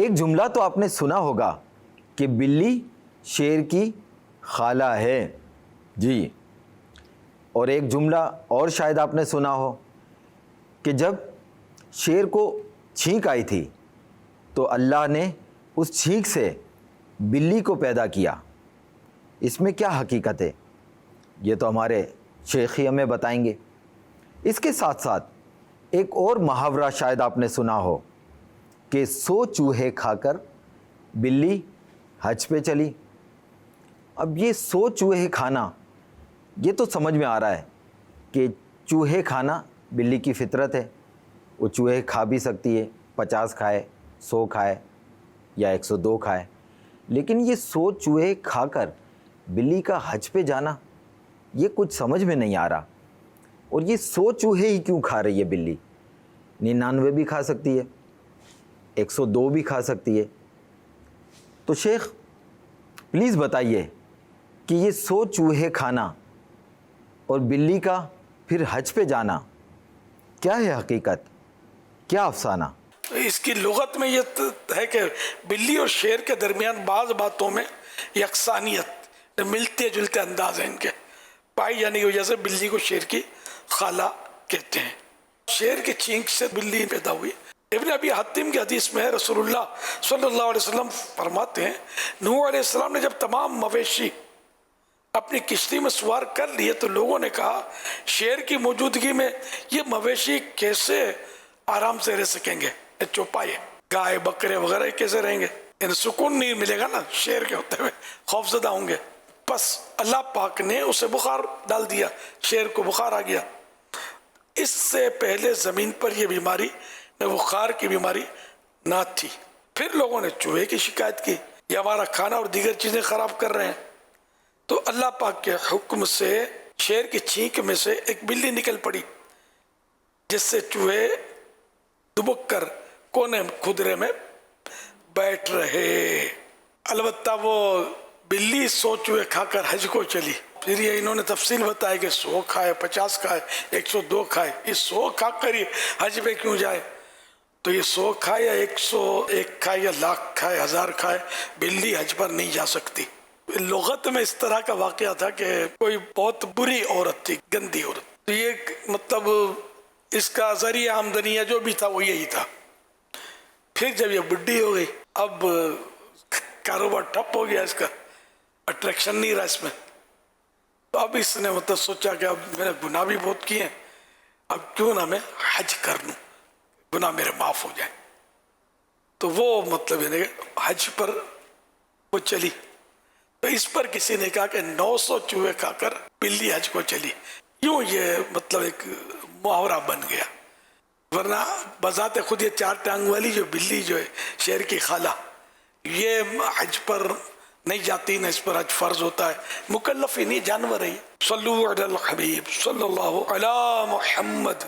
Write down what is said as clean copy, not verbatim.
ایک جملہ تو آپ نے سنا ہوگا کہ بلی شیر کی خالہ ہے جی، اور ایک جملہ اور شاید آپ نے سنا ہو کہ جب شیر کو چھینک آئی تھی تو اللہ نے اس چھینک سے بلی کو پیدا کیا۔ اس میں کیا حقیقت ہے یہ تو ہمارے شیخ ہی ہمیں بتائیں گے۔ اس کے ساتھ ساتھ ایک اور محاورہ شاید آپ نے سنا ہو کہ 100 چوہے کھا کر بلی حج پہ چلی۔ اب یہ 100 چوہے کھانا، یہ تو سمجھ میں آ رہا ہے کہ چوہے کھانا بلی کی فطرت ہے، وہ چوہے کھا بھی سکتی ہے، 50 کھائے، 100 کھائے یا 102 کھائے، لیکن یہ 100 چوہے کھا کر بلی کا حج پہ جانا یہ کچھ سمجھ میں نہیں آ رہا۔ اور یہ 100 چوہے ہی کیوں کھا رہی ہے بلی؟ 99 بھی کھا سکتی ہے، 102 بھی کھا سکتی ہے۔ تو شیخ پلیز بتائیے کہ یہ 100 چوہے کھانا اور بلی کا پھر حج پہ جانا کیا ہے حقیقت، کیا افسانہ؟ اس کی لغت میں یہ ہے کہ بلی اور شیر کے درمیان بعض باتوں میں یکسانیت، ملتے جلتے انداز ہیں ان کے پائی جانے کی وجہ سے بلی کو شیر کی خالہ کہتے ہیں۔ شیر کی چھینک سے بلی پیدا ہوئی۔ ابن ابی حاتم کی حدیث میں رسول اللہ صلی اللہ علیہ وسلم فرماتے ہیں نوح علیہ السلام نے جب تمام مویشی اپنی کشتی میں سوار کر لیے تو لوگوں نے کہا شیر کی موجودگی میں یہ مویشی کیسے آرام سے رہ سکیں گے، چوپائے گائے بکرے وغیرہ کیسے رہیں گے، انہیں سکون نہیں ملے گا نا، شیر کے ہوتے ہوئے خوف زدہ ہوں گے۔ بس اللہ پاک نے اسے بخار ڈال دیا، شیر کو بخار آ گیا۔ اس سے پہلے زمین پر یہ بیماری بخار کی بیماری نہ تھی۔ پھر لوگوں نے چوہے کی شکایت کی، یہ ہمارا کھانا اور دیگر چیزیں خراب کر رہے ہیں۔ تو اللہ پاک کے حکم سے شیر کی چھینک میں سے ایک بلی نکل پڑی، جس سے چوہے دبک کر کونے خدرے میں بیٹھ رہے۔ البتہ وہ بلی 100 چوہے کھا کر حج کو چلی۔ پھر یہ انہوں نے تفصیل بتایا کہ 100 کھائے، 50 کھائے، 102 کھائے، یہ 100 کھا کر ہی حج پہ کیوں جائے؟ تو یہ 100 کھائے یا 101 کھائے یا لاکھ کھائے، 1000 کھائے، بلی حج پر نہیں جا سکتی۔ لغت میں اس طرح کا واقعہ تھا کہ کوئی بہت بری عورت تھی، گندی عورت، تو یہ مطلب اس کا ذریعہ آمدنی جو بھی تھا وہ یہی تھا۔ پھر جب یہ بڈھی ہو گئی، اب کاروبار ٹھپ ہو گیا، اس کا اٹریکشن نہیں رہا اس میں، تو اب اس نے مطلب سوچا کہ اب میں نے گناہ بھی بہت کیے ہیں، اب کیوں نہ میں حج کر لوں، گناہ میرے معاف ہو جائے۔ تو وہ مطلب یعنی حج پر وہ چلی، تو اس پر کسی نے کہا کہ 900 چوہے کھا کر بلی حج کو چلی، یوں یہ مطلب ایک محاورہ بن گیا۔ ورنہ بذات خود یہ 4 ٹانگ والی جو بلی جو ہے شیر کی خالہ، یہ حج پر نہیں جاتی، نہ اس پر حج فرض ہوتا ہے، مکلف ہی نہیں، جانور ہے۔ صلو علی الحبیب صلی اللہ علی محمد۔